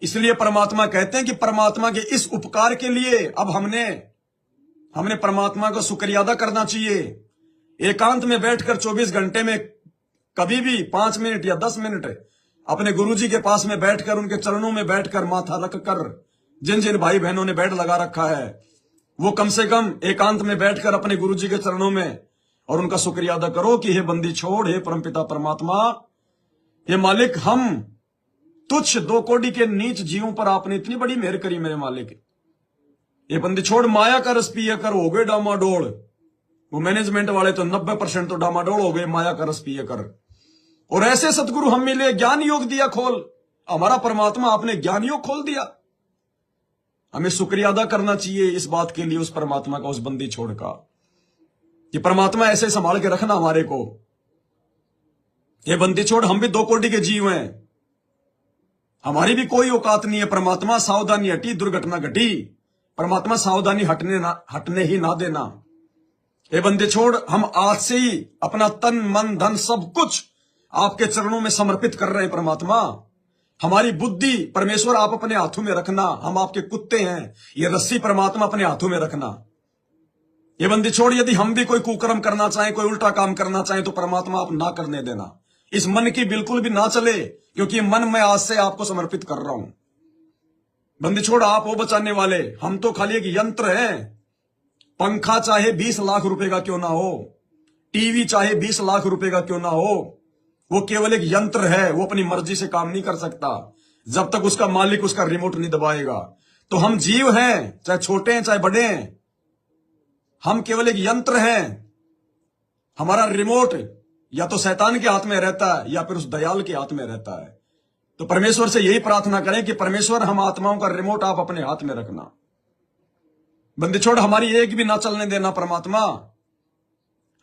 इसलिए परमात्मा कहते हैं कि परमात्मा के इस उपकार के लिए अब हमने परमात्मा का शुक्रिया अदा करना चाहिए। एकांत में बैठकर 24 घंटे में कभी भी 5 मिनट या 10 मिनट अपने गुरुजी के पास में बैठकर, उनके चरणों में बैठकर माथा रख कर, जिन जिन भाई बहनों ने बेड लगा रखा है वो कम से कम एकांत में बैठकर अपने गुरुजी के चरणों में और उनका शुक्रिया अदा करो कि हे बंदी छोड़, हे परमपिता परमात्मा, हे मालिक, हम तुच्छ 2 कौड़ी के नीच जीवों पर आपने इतनी बड़ी मेहर करी मेरे मालिक। ये बंदी छोड़, माया का रस पिए कर हो गए डामाडोल। वो मैनेजमेंट वाले तो 90% तो डामाडोल हो गए, माया का रस पिए कर। और ऐसे सतगुरु हम मिले, ज्ञान योग दिया खोल। हमारा परमात्मा आपने ज्ञान योग खोल दिया। हमें शुक्रिया अदा करना चाहिए इस बात के लिए उस परमात्मा का, उस बंदी छोड़ का, कि परमात्मा ऐसे संभाल के रखना हमारे को। ये बंदी छोड़, हम भी 2 कौड़ी के जीव हैं, हमारी भी कोई औकात नहीं है। परमात्मा सावधानी हटी, दुर्घटना घटी, परमात्मा सावधानी हटने ही ना देना। ये बंदे छोड़, हम आज से ही अपना तन मन धन सब कुछ आपके चरणों में समर्पित कर रहे हैं। परमात्मा, हमारी बुद्धि परमेश्वर आप अपने हाथों में रखना। हम आपके कुत्ते हैं, ये रस्सी परमात्मा अपने हाथों में रखना। ये बंदी छोड़, यदि हम भी कोई कुकर्म करना चाहें, कोई उल्टा काम करना चाहें, तो परमात्मा आप ना करने देना। इस मन की बिल्कुल भी ना चले, क्योंकि मन मैं आज से आपको समर्पित कर रहा हूं। बंदी छोड़, आप वो बचाने वाले, हम तो खाली एक यंत्र हैं। पंखा चाहे 20 लाख रुपए का क्यों ना हो, टीवी चाहे 20 लाख रुपए का क्यों ना हो, वो केवल एक यंत्र है। वो अपनी मर्जी से काम नहीं कर सकता जब तक उसका मालिक उसका रिमोट नहीं दबाएगा। तो हम जीव हैं, चाहे छोटे हैं चाहे बड़े हैं, हम केवल एक यंत्र हैं। हमारा रिमोट या तो शैतान के हाथ में रहता है या फिर उस दयाल के हाथ में रहता है। तो परमेश्वर से यही प्रार्थना करें कि परमेश्वर, हम आत्माओं का रिमोट आप अपने हाथ में रखना। बंदी छोड़, हमारी एक भी ना चलने देना परमात्मा।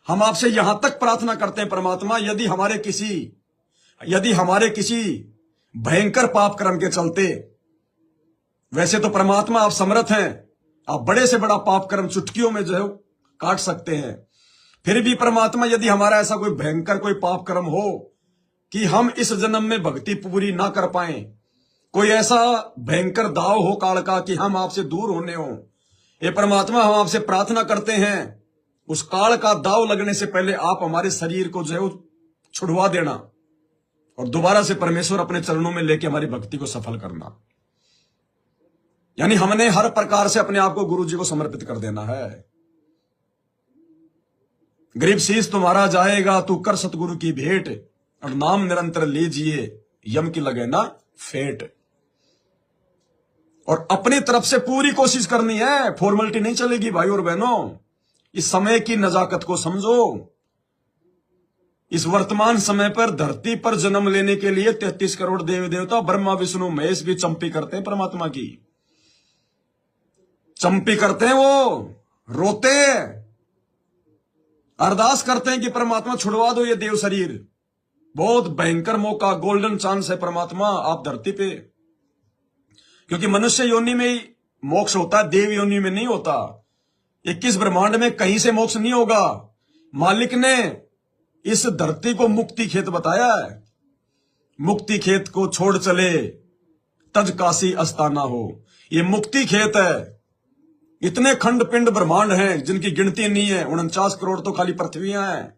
हम आपसे यहां तक प्रार्थना करते हैं परमात्मा, यदि हमारे किसी भयंकर पाप कर्म के चलते, वैसे तो परमात्मा आप समर्थ हैं, आप बड़े से बड़ा पाप कर्म चुटकियों में जो है काट सकते हैं। फिर भी परमात्मा, यदि हमारा ऐसा कोई भयंकर कोई पाप कर्म हो कि हम इस जन्म में भक्ति पूरी ना कर पाए, कोई ऐसा भयंकर दाव हो काल का कि हम आपसे दूर होने हो, ये परमात्मा हम आपसे प्रार्थना करते हैं, उस काल का दाव लगने से पहले आप हमारे शरीर को जो है छुड़वा देना और दोबारा से परमेश्वर अपने चरणों में लेके हमारी भक्ति को सफल करना। यानी हमने हर प्रकार से अपने आप को गुरु जी को समर्पित कर देना है। गरीब शीश तुम्हारा जाएगा, तू कर सतगुरु की भेंट, और नाम निरंतर लीजिए, यम की लगे ना फेट। और अपनी तरफ से पूरी कोशिश करनी है, फॉर्मेलिटी नहीं चलेगी भाई और बहनों। इस समय की नजाकत को समझो। इस वर्तमान समय पर धरती पर जन्म लेने के लिए 33 करोड़ देवी देवता, ब्रह्मा विष्णु महेश भी चंपी करते हैं परमात्मा की, चंपी करते हैं, वो रोते हैं, अरदास करते हैं कि परमात्मा छुड़वा दो ये देव शरीर। बहुत भयंकर मौका, गोल्डन चांस है परमात्मा आप धरती पे, क्योंकि मनुष्य योनि में ही मोक्ष होता है, देव योनि में नहीं होता। 21 ब्रह्मांड में कहीं से मोक्ष नहीं होगा। मालिक ने इस धरती को मुक्ति खेत बताया है। मुक्ति खेत को छोड़ चले तज काशी अस्ताना हो, ये मुक्ति खेत है। इतने खंड पिंड ब्रह्मांड हैं जिनकी गिनती नहीं है, 49 करोड़ तो खाली पृथ्वियां हैं।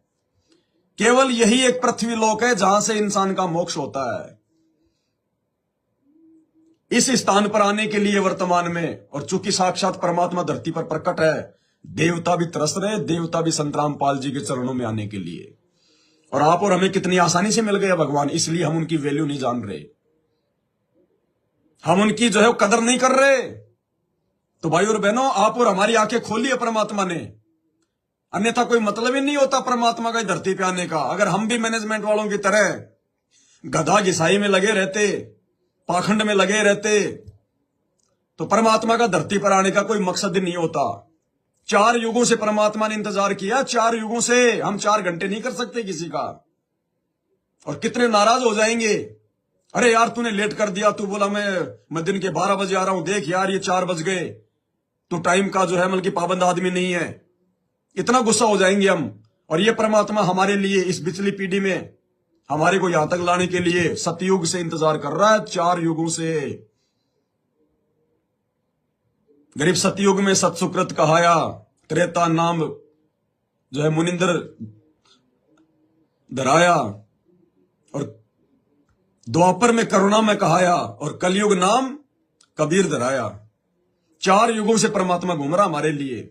केवल यही एक पृथ्वी लोक है जहां से इंसान का मोक्ष होता है। इस स्थान पर आने के लिए वर्तमान में, और चूंकि साक्षात परमात्मा धरती पर प्रकट है, देवता भी तरस रहे, देवता भी संत रामपाल जी के चरणों में आने के लिए। और आप और हमें कितनी आसानी से मिल गया भगवान, इसलिए हम उनकी वैल्यू नहीं जान रहे, हम उनकी जो है कदर नहीं कर रहे। तो भाई और बहनों, आप और हमारी आंखें खोली है परमात्मा ने, अन्यथा कोई मतलब ही नहीं होता परमात्मा का धरती पे आने का। अगर हम भी मैनेजमेंट वालों की तरह गधा घिसाई में लगे रहते, पाखंड में लगे रहते, तो परमात्मा का धरती पर आने का कोई मकसद ही नहीं होता। 4 युगों से परमात्मा ने इंतजार किया, 4 युगों से। हम 4 घंटे नहीं कर सकते किसी का, और कितने नाराज हो जाएंगे, अरे यार तूने लेट कर दिया, तू बोला मैं दिन के 12 बजे आ रहा हूं, देख यार ये 4 बज गए, तो टाइम का जो है मतलब कि पाबंद आदमी नहीं है। इतना गुस्सा हो जाएंगे हम। और ये परमात्मा हमारे लिए इस पिछली पीढ़ी में हमारे को यहां तक लाने के लिए सतयुग से इंतजार कर रहा है, 4 युगों से। गरीब सतयुग में सतसुकृत कहाया, त्रेता नाम जो है मुनिंदर धराया, और द्वापर में करुणा में कहाया, और कलयुग नाम कबीर धराया। 4 युगों से परमात्मा घूम रहा हमारे लिए।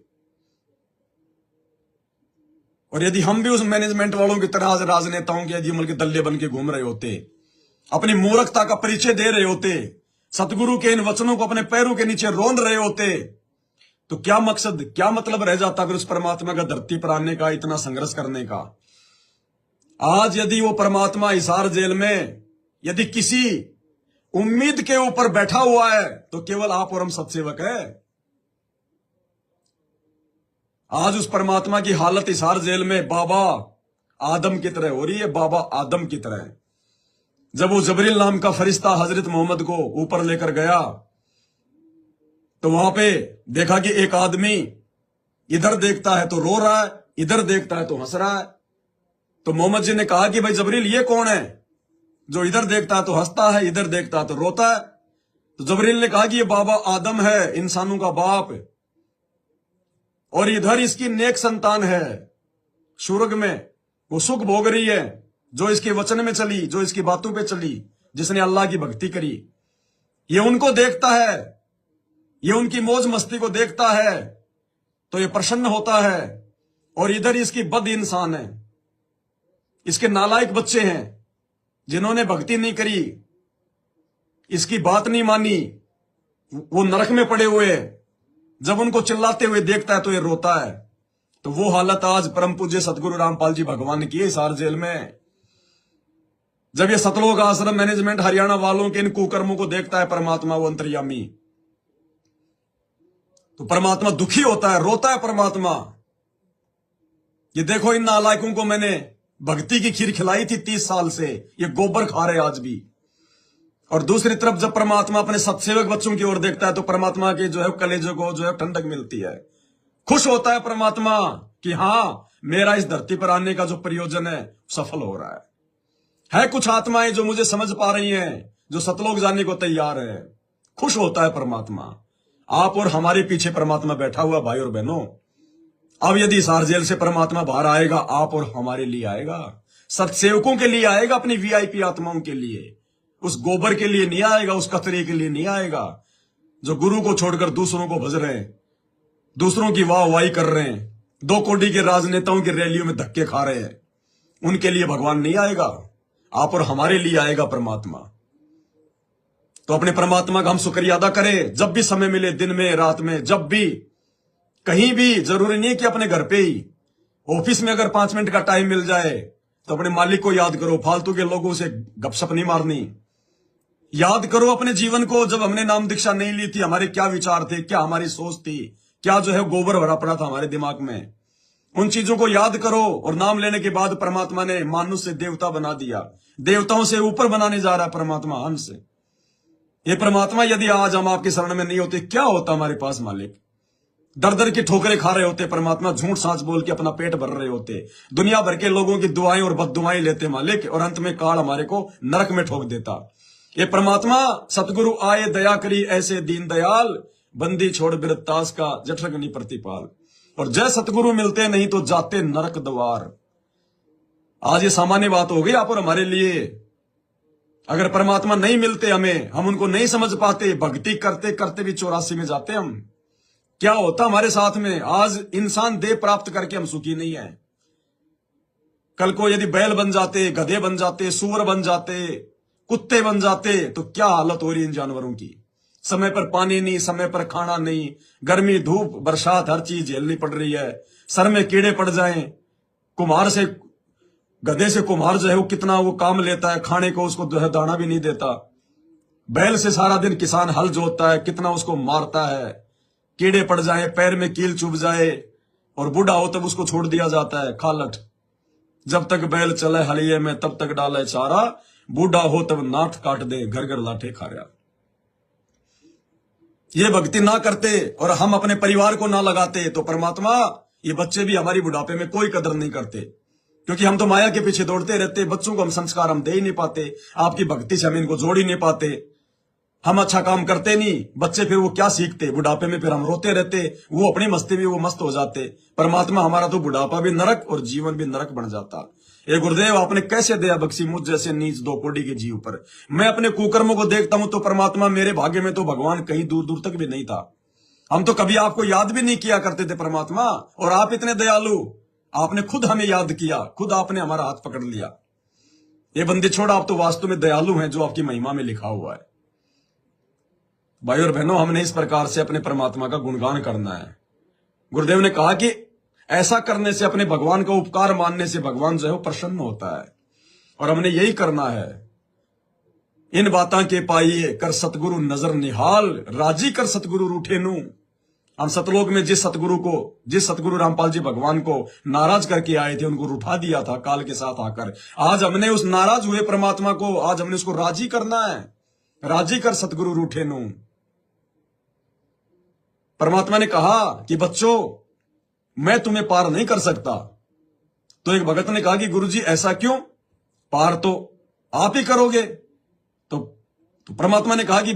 और यदि हम भी उस मैनेजमेंट वालों की तरह राजनेताओं के यदि अमल के दल्ले बन के घूम रहे होते, अपनी मूर्खता का परिचय दे रहे होते, सतगुरु के इन वचनों को अपने पैरों के नीचे रोंद रहे होते, तो क्या मकसद, क्या मतलब रह जाता फिर उस परमात्मा का धरती पर आने का, इतना संघर्ष करने का। आज यदि वो परमात्मा हिसार जेल में यदि किसी उम्मीद के ऊपर बैठा हुआ है तो केवल आप और हम सत्सेवक है। आज उस परमात्मा की हालत हिसार जेल में बाबा आदम की तरह हो रही है, बाबा आदम की तरह। जब वो जबरील नाम का फरिश्ता हजरत मोहम्मद को ऊपर लेकर गया तो वहां पे देखा कि एक आदमी इधर देखता है तो रो रहा है, इधर देखता है तो हंस रहा है। तो मोहम्मद जी ने कहा कि भाई जबरील ये कौन है जो इधर देखता है तो हंसता है, इधर देखता है तो रोता है? तो जबरील ने कहा कि ये बाबा आदम है, इंसानों का बाप, और इधर इसकी नेक संतान है स्वर्ग में, वो सुख भोग रही है जो इसके वचन में चली, जो इसकी बातों पे चली, जिसने अल्लाह की भक्ति करी। ये उनको देखता है, ये उनकी मौज मस्ती को देखता है तो ये प्रसन्न होता है, और इधर इसकी बद इंसान है, इसके नालायक बच्चे हैं जिन्होंने भक्ति नहीं करी, इसकी बात नहीं मानी, वो नरक में पड़े हुए हैं। जब उनको चिल्लाते हुए देखता है तो ये रोता है। तो वो हालत आज परम पूज्य सतगुरु रामपाल जी भगवान ने की है हिसार जेल में। जब ये सतलोक आश्रम मैनेजमेंट हरियाणा वालों के इन कुकर्मों को देखता है परमात्मा, वो अंतर्यामी, तो परमात्मा दुखी होता है, रोता है परमात्मा। ये देखो इन नालायकों को मैंने भक्ति की खीर खिलाई थी 30 साल से, ये गोबर खा रहे आज भी। और दूसरी तरफ जब परमात्मा अपने सत्सेवक बच्चों की ओर देखता है तो परमात्मा के जो है कलेजों को जो है ठंडक मिलती है। खुश होता है परमात्मा कि हाँ मेरा इस धरती पर आने का जो प्रयोजन है सफल हो रहा है कुछ आत्माएं जो मुझे समझ पा रही हैं, जो सतलोक जाने को तैयार है। खुश होता है परमात्मा। आप और हमारे पीछे परमात्मा बैठा हुआ भाई और बहनों। अब यदि हिसार जेल से परमात्मा बाहर आएगा, आप और हमारे लिए आएगा, सत्सेवकों के लिए आएगा, अपनी वीआईपी आत्माओं के लिए। उस गोबर के लिए नहीं आएगा, उस कतरे के लिए नहीं आएगा जो गुरु को छोड़कर दूसरों को भज रहे हैं, दूसरों की वाहवाही कर रहे हैं, 2 कोटी के राजनेताओं की रैलियों में धक्के खा रहे हैं। उनके लिए भगवान नहीं आएगा, आप और हमारे लिए आएगा परमात्मा। तो अपने परमात्मा का हम शुक्रिया अदा करें जब भी समय मिले, दिन में रात में, जब भी कहीं भी। जरूरी नहीं कि अपने घर पे ही, ऑफिस में अगर 5 मिनट का टाइम मिल जाए तो अपने मालिक को याद करो, फालतू के लोगों से गपशप नहीं मारनी। याद करो अपने जीवन को, जब हमने नाम दीक्षा नहीं ली थी हमारे क्या विचार थे, क्या हमारी सोच थी, क्या जो है गोबर भरा पड़ा था हमारे दिमाग में। उन चीजों को याद करो। और नाम लेने के बाद परमात्मा ने मानुष से देवता बना दिया, देवताओं से ऊपर बनाने जा रहा है परमात्मा हमसे। ये परमात्मा यदि आज हम आपके शरण में नहीं होते क्या होता हमारे पास मालिक? दर दर की ठोकरें खा रहे होते परमात्मा, झूठ सांच बोल के अपना पेट भर रहे होते, दुनिया भर के लोगों की दुआएं और बददुआएं लेते मालिक, और अंत में काल हमारे को नरक में ठोक देता। ये परमात्मा सतगुरु आए दया करी ऐसे दीन दयाल, बंदी छोड़ बिरतास का जठरगनी प्रतिपाल। और जय सतगुरु मिलते नहीं तो जाते नरक द्वार। आज ये सामान्य बात हो गई आप और हमारे लिए। अगर परमात्मा नहीं मिलते हमें, हम उनको नहीं समझ पाते, भक्ति करते करते भी 84 में जाते हम, क्या होता हमारे साथ में? आज इंसान देह प्राप्त करके हम सुखी नहीं है। कल को यदि बैल बन जाते, गधे बन जाते, सूअर बन जाते, कुत्ते बन जाते तो क्या हालत हो रही इन जानवरों की। समय पर पानी नहीं, समय पर खाना नहीं, गर्मी धूप बरसात हर चीज झेलनी पड़ रही है। सर में कीड़े पड़ जाएं, कुम्हार से गधे से कुम्हार जो है वो कितना वो काम लेता है, खाने को उसको जो है दाना भी नहीं देता। बैल से सारा दिन किसान हल जोतता है, कितना उसको मारता है। कीड़े पड़ जाए, पैर में कील चुभ जाए और बूढ़ा हो तब उसको छोड़ दिया जाता है खालट। जब तक बैल चले हलिये में तब तक डाले चारा, बूढ़ा हो तब नाथ काट दे घर घर लाठे खारिया। ये भक्ति ना करते और हम अपने परिवार को ना लगाते तो परमात्मा ये बच्चे भी हमारी बुढ़ापे में कोई कदर नहीं करते, क्योंकि हम तो माया के पीछे दौड़ते रहते। बच्चों को हम संस्कार हम दे ही नहीं पाते, आपकी भक्ति से हम इनको जोड़ ही नहीं पाते। हम अच्छा काम करते नहीं, बच्चे फिर वो क्या सीखते, बुढ़ापे में फिर हम रोते रहते, वो अपनी मस्ती में वो मस्त हो जाते। परमात्मा हमारा तो बुढ़ापा भी नरक और जीवन भी नरक बन जाता। ये गुरुदेव आपने कैसे दया बख्शी मुझ जैसे नीच दो कोड़ी के जीव पर। मैं अपने कुकर्मों को देखता हूं तो परमात्मा मेरे भाग्य में तो भगवान कहीं दूर दूर तक भी नहीं था। हम तो कभी आपको याद भी नहीं किया करते थे परमात्मा, और आप इतने दयालु, आपने खुद हमें याद किया, खुद आपने हमारा हाथ पकड़ लिया। ये बंदी छोड़, आप तो वास्तव में दयालु हैं जो आपकी महिमा में लिखा हुआ है। भाई और बहनों, हमने इस प्रकार से अपने परमात्मा का गुणगान करना है। गुरुदेव ने कहा कि ऐसा करने से, अपने भगवान का उपकार मानने से भगवान जो है वो प्रसन्न होता है, और हमने यही करना है। इन बातां के पाइए कर सतगुरु नजर निहाल, राजी कर सतगुरु रूठे नू। हम सतलोक में जिस सतगुरु रामपाल जी भगवान को नाराज करके आए थे, उनको रूठा दिया था काल के साथ आकर। आज हमने उस नाराज हुए परमात्मा को, आज हमने उसको राजी करना है। राजी कर सतगुरु रूठे नू। परमात्मा ने कहा कि बच्चों, मैं तुम्हें पार नहीं कर सकता। तो एक भगत ने कहा कि गुरुजी ऐसा क्यों, पार तो आप ही करोगे। तो परमात्मा ने कहा कि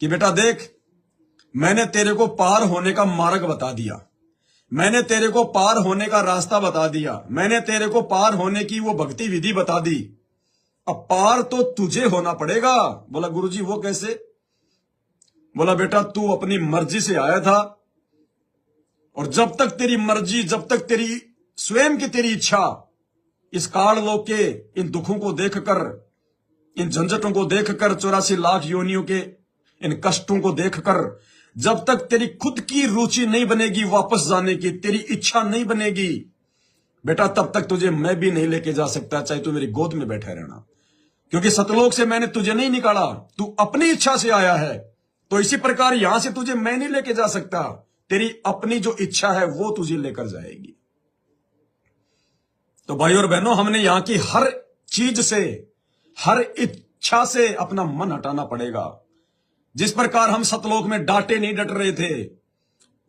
बेटा देख, मैंने तेरे को पार होने का मार्ग बता दिया, मैंने तेरे को पार होने का रास्ता बता दिया, मैंने तेरे को पार होने की वो भक्ति विधि बता दी। अब पार तो तुझे होना पड़ेगा। बोला गुरुजी वो कैसे? बोला बेटा, तू अपनी मर्जी से आया था, और जब तक तेरी मर्जी, जब तक तेरी स्वयं की तेरी इच्छा, इस काल लोक के इन दुखों को देखकर, इन झंझटों को देखकर, 84 लाख योनियों के इन कष्टों को देखकर, जब तक तेरी खुद की रुचि नहीं बनेगी वापस जाने की, तेरी इच्छा नहीं बनेगी बेटा, तब तक तुझे मैं भी नहीं लेके जा सकता, चाहे तू मेरी गोद में बैठे रहना। क्योंकि सतलोक से मैंने तुझे नहीं निकाला, तू अपनी इच्छा से आया है। तो इसी प्रकार यहां से तुझे मैं नहीं लेके जा सकता, तेरी अपनी जो इच्छा है वो तुझे लेकर जाएगी। तो भाई और बहनों, हमने यहां की हर चीज से, हर इच्छा से अपना मन हटाना पड़ेगा। जिस प्रकार हम सतलोक में डांटे नहीं डट रहे थे,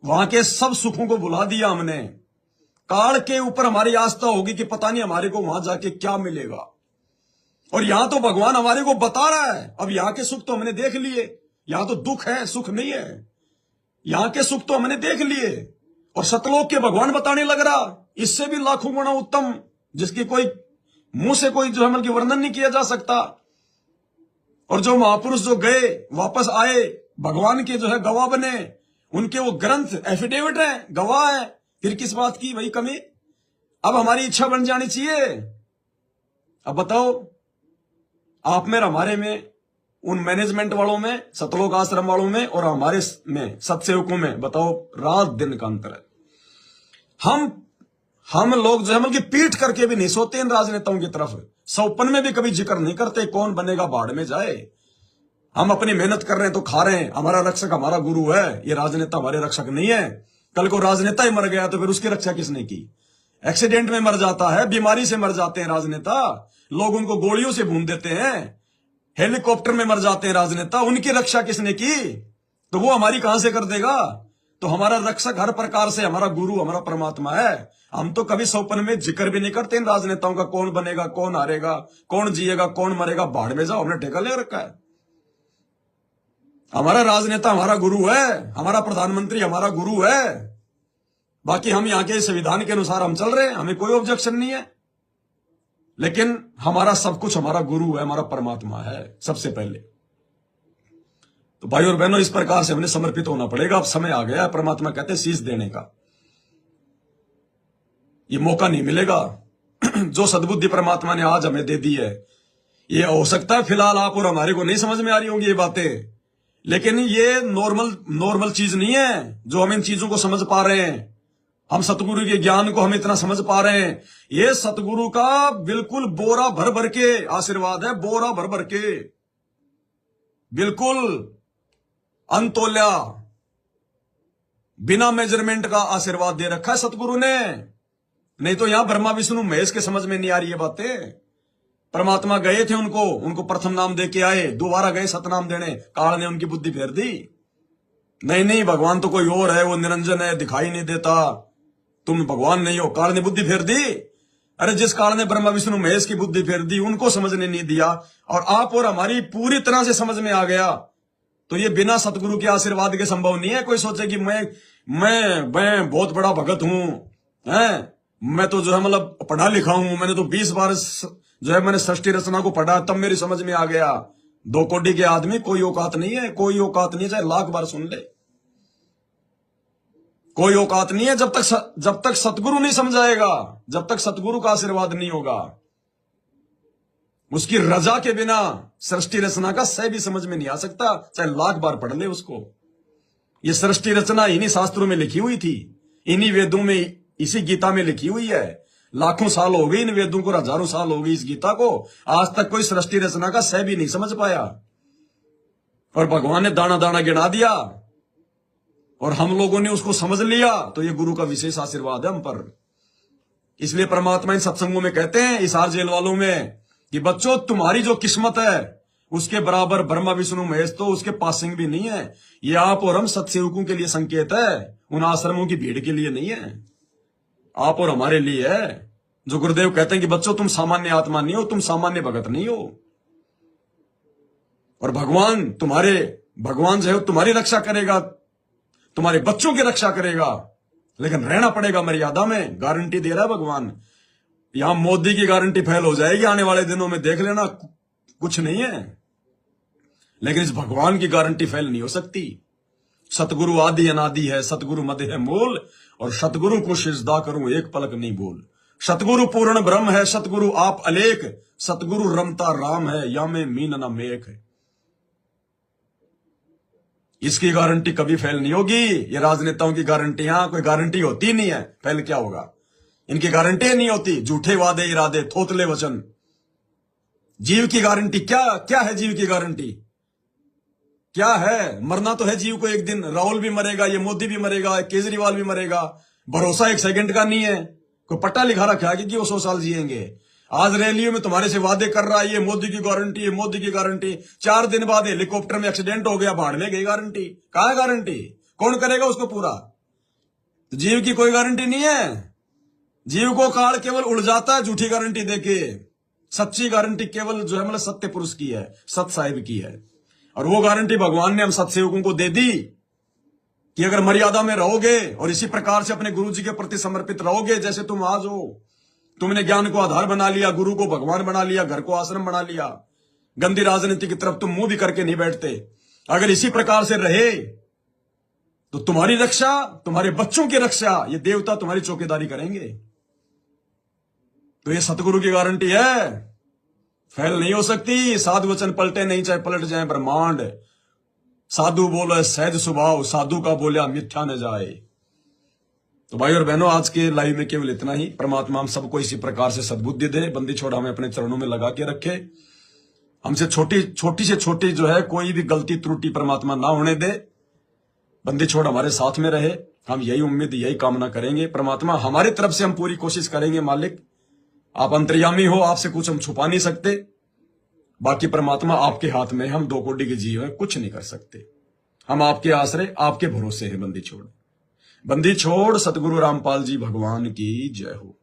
वहां के सब सुखों को भुला दिया हमने। काल के ऊपर हमारी आस्था होगी कि पता नहीं हमारे को वहां जाके क्या मिलेगा, और यहां तो भगवान हमारे को बता रहा है। अब यहां के सुख तो हमने देख लिए, यहां तो दुख है, सुख नहीं है। यहां के सुख तो हमने देख लिए, और सतलोक के भगवान बताने लग रहा, इससे भी लाखों गुना उत्तम, जिसकी कोई मुंह से कोई जो है वर्णन नहीं किया जा सकता। और जो महापुरुष जो गए वापस आए, भगवान के जो है गवाह बने, उनके वो ग्रंथ एफिडेविट है, गवाह है, फिर किस बात की वही कमी। अब हमारी इच्छा बन जानी चाहिए। अब बताओ, आप में, हमारे में, उन मैनेजमेंट वालों में, सतलोक आश्रम वालों में, और हमारे में सत्सेवकों में, बताओ रात दिन का अंतर है। हम लोग जो है मतलब पीठ करके भी नहीं सोते इन राजनेताओं की तरफ, सौपन में भी कभी जिक्र नहीं करते, कौन बनेगा भाड़ में जाए। हम अपनी मेहनत कर रहे हैं तो खा रहे हैं, हमारा रक्षक हमारा गुरु है, ये राजनेता हमारे रक्षक नहीं है। कल को राजनेता ही मर गया तो फिर उसकी रक्षा किसने की? एक्सीडेंट में मर जाता है, बीमारी से मर जाते हैं राजनेता, लोग उनको गोलियों से भून देते हैं, हेलीकॉप्टर में मर जाते हैं राजनेता, उनकी रक्षा किसने की? तो वो हमारी कहां से कर देगा? तो हमारा रक्षक हर प्रकार से हमारा गुरु, हमारा परमात्मा है। हम तो कभी सौपन में जिक्र भी नहीं करते इन राजनेताओं का, कौन बनेगा, कौन हारेगा, कौन जिएगा, कौन मरेगा, भाड़ में जाओ, हमने ठेका ले रखा है। हमारा राजनेता हमारा गुरु है, हमारा प्रधानमंत्री हमारा गुरु है। बाकी हम यहाँ के संविधान के अनुसार हम चल रहे हैं, हमें कोई ऑब्जेक्शन नहीं है, लेकिन हमारा सब कुछ हमारा गुरु है, हमारा परमात्मा है सबसे पहले। तो भाई और बहनों, इस प्रकार से हमें समर्पित होना पड़ेगा। अब समय आ गया है, परमात्मा कहते हैं शीश देने का, ये मौका नहीं मिलेगा। जो सद्बुद्धि परमात्मा ने आज हमें दे दी है, ये हो सकता है फिलहाल आप और हमारे को नहीं समझ में आ रही होंगी ये बातें, लेकिन ये नॉर्मल चीज नहीं है जो हम इन चीजों को समझ पा रहे हैं। हम सतगुरु के ज्ञान को हम इतना समझ पा रहे हैं, ये सतगुरु का बिल्कुल बोरा भर भर के आशीर्वाद है, बोरा भर भर के, बिल्कुल अंतोल्या, बिना मेजरमेंट का आशीर्वाद दे रखा है सतगुरु ने। नहीं तो यहां ब्रह्मा विष्णु महेश के समझ में नहीं आ रही है बातें। परमात्मा गए थे, उनको प्रथम नाम दे के आए, दोबारा गए सतनाम देने, काल ने उनकी बुद्धि फेर दी। नहीं भगवान तो कोई और है, वो निरंजन है, दिखाई नहीं देता, तुम भगवान नहीं हो, काल ने बुद्धि फेर दी। अरे जिस काल ने ब्रह्मा विष्णु महेश की बुद्धि फेर दी, उनको समझने नहीं दिया, और आप और हमारी पूरी तरह से समझ में आ गया, तो ये बिना सतगुरु के आशीर्वाद के संभव नहीं है। कोई सोचे कि मैं बहुत बड़ा भगत हूं, हैं, मैं तो जो है मतलब पढ़ा लिखा हूं, मैंने तो 20 बार जो है मैंने सृष्टि रचना को पढ़ा, तब मेरी समझ में आ गया। 2 कौड़ी के आदमी कोई औकात नहीं है, कोई औकात नहीं है, चाहे लाख बार सुन ले, कोई औकात नहीं है जब तक सतगुरु नहीं समझाएगा, जब तक सतगुरु का आशीर्वाद नहीं होगा। उसकी रजा के बिना सृष्टि रचना का सह भी समझ में नहीं आ सकता, चाहे लाख बार पढ़ ले उसको। ये सृष्टि रचना इन्हीं शास्त्रों में लिखी हुई थी, इन्हीं वेदों में, इसी गीता में लिखी हुई है। लाखों साल हो गए इन वेदों को, हजारों साल हो गई इस गीता को, आज तक कोई सृष्टि रचना का सह भी नहीं समझ पाया। और भगवान ने दाना दाना गिना दिया और हम लोगों ने उसको समझ लिया, तो ये गुरु का विशेष आशीर्वाद है हम पर। इसलिए परमात्मा इन सत्संगों में कहते हैं, इस हार जेल वालों में, कि बच्चों तुम्हारी जो किस्मत है उसके बराबर ब्रह्मा विष्णु महेश तो उसके पासिंग भी नहीं है। ये आप और हम सत्सेवकों के लिए संकेत है, उन आश्रमों की भीड़ के लिए नहीं है, आप और हमारे लिए है। जो गुरुदेव कहते हैं कि बच्चों तुम सामान्य आत्मा नहीं हो, तुम सामान्य भगत नहीं हो, और भगवान जो है तुम्हारी रक्षा करेगा, तुम्हारे बच्चों की रक्षा करेगा, लेकिन रहना पड़ेगा मर्यादा में। गारंटी दे रहा है भगवान। यहां मोदी की गारंटी फेल हो जाएगी आने वाले दिनों में, देख लेना, कुछ नहीं है, लेकिन इस भगवान की गारंटी फेल नहीं हो सकती। सतगुरु आदि अनादि है, सतगुरु मध्य है मूल, और सतगुरु को सिजदा करूं एक पलक नहीं भूल। सतगुरु पूर्ण ब्रह्म है, सतगुरु आप अलेख, सतगुरु रमता राम है, या में मीन न मेख है। इसकी गारंटी कभी फेल नहीं होगी। ये राजनेताओं की गारंटियां कोई गारंटी होती नहीं है, फेल क्या होगा, इनकी गारंटी नहीं होती। झूठे वादे इरादे थोतले वचन। जीव की गारंटी क्या है? जीव की गारंटी क्या है? मरना तो है जीव को एक दिन। राहुल भी मरेगा, ये मोदी भी मरेगा, केजरीवाल भी मरेगा। भरोसा एक सेकंड का नहीं है। कोई पट्टा लिखा रखा है कि वो 100 साल जिएंगे। आज रैलियों में तुम्हारे से वादे कर रहा है, ये मोदी की गारंटी, ये मोदी की गारंटी। 4 दिन बाद हेलीकॉप्टर में एक्सीडेंट हो गया, भाड़ में गई गारंटी। कहां है गारंटी? कौन करेगा उसको पूरा? तो जीव की कोई गारंटी नहीं है। जीव को काल केवल उड़ जाता है झूठी गारंटी देके। सच्ची गारंटी केवल जो है मतलब सत्य पुरुष की है, सत साहिब की है। और वो गारंटी भगवान ने हम सत्सेवकों को दे दी कि अगर मर्यादा में रहोगे और इसी प्रकार से अपने गुरु जी के प्रति समर्पित रहोगे, जैसे तुम आज हो, तुमने ज्ञान को आधार बना लिया, गुरु को भगवान बना लिया, घर को आश्रम बना लिया, गंदी राजनीति की तरफ तुम मुंह भी करके नहीं बैठते। अगर इसी प्रकार से रहे तो तुम्हारी रक्षा, तुम्हारे बच्चों की रक्षा, ये देवता तुम्हारी चौकीदारी करेंगे। तो ये सतगुरु की गारंटी है, फेल नहीं हो सकती। साधु वचन पलटे नहीं, चाहे पलट जाए ब्रह्मांड। साधु बोले सहज स्वभाव, साधु का बोलिया मिथ्या न जाए। तो भाई और बहनों, आज के लाइव में केवल इतना ही। परमात्मा हम सबको इसी प्रकार से सद्बुद्धि दे, बंदी छोड़ हमें अपने चरणों में लगा के रखे। हमसे छोटी से छोटी जो है कोई भी गलती त्रुटि परमात्मा ना होने दे। बंदी छोड़ हमारे साथ में रहे, हम यही उम्मीद, यही कामना करेंगे। परमात्मा हमारी तरफ से हम पूरी कोशिश करेंगे। मालिक आप अंतर्यामी हो, आपसे कुछ हम छुपा नहीं सकते। बाकी परमात्मा आपके हाथ में, हम 2 कोटि के जीव हैं, कुछ नहीं कर सकते। हम आपके आश्रय, आपके भरोसे हैं। बंदी छोड़ सतगुरु रामपाल जी भगवान की जय हो।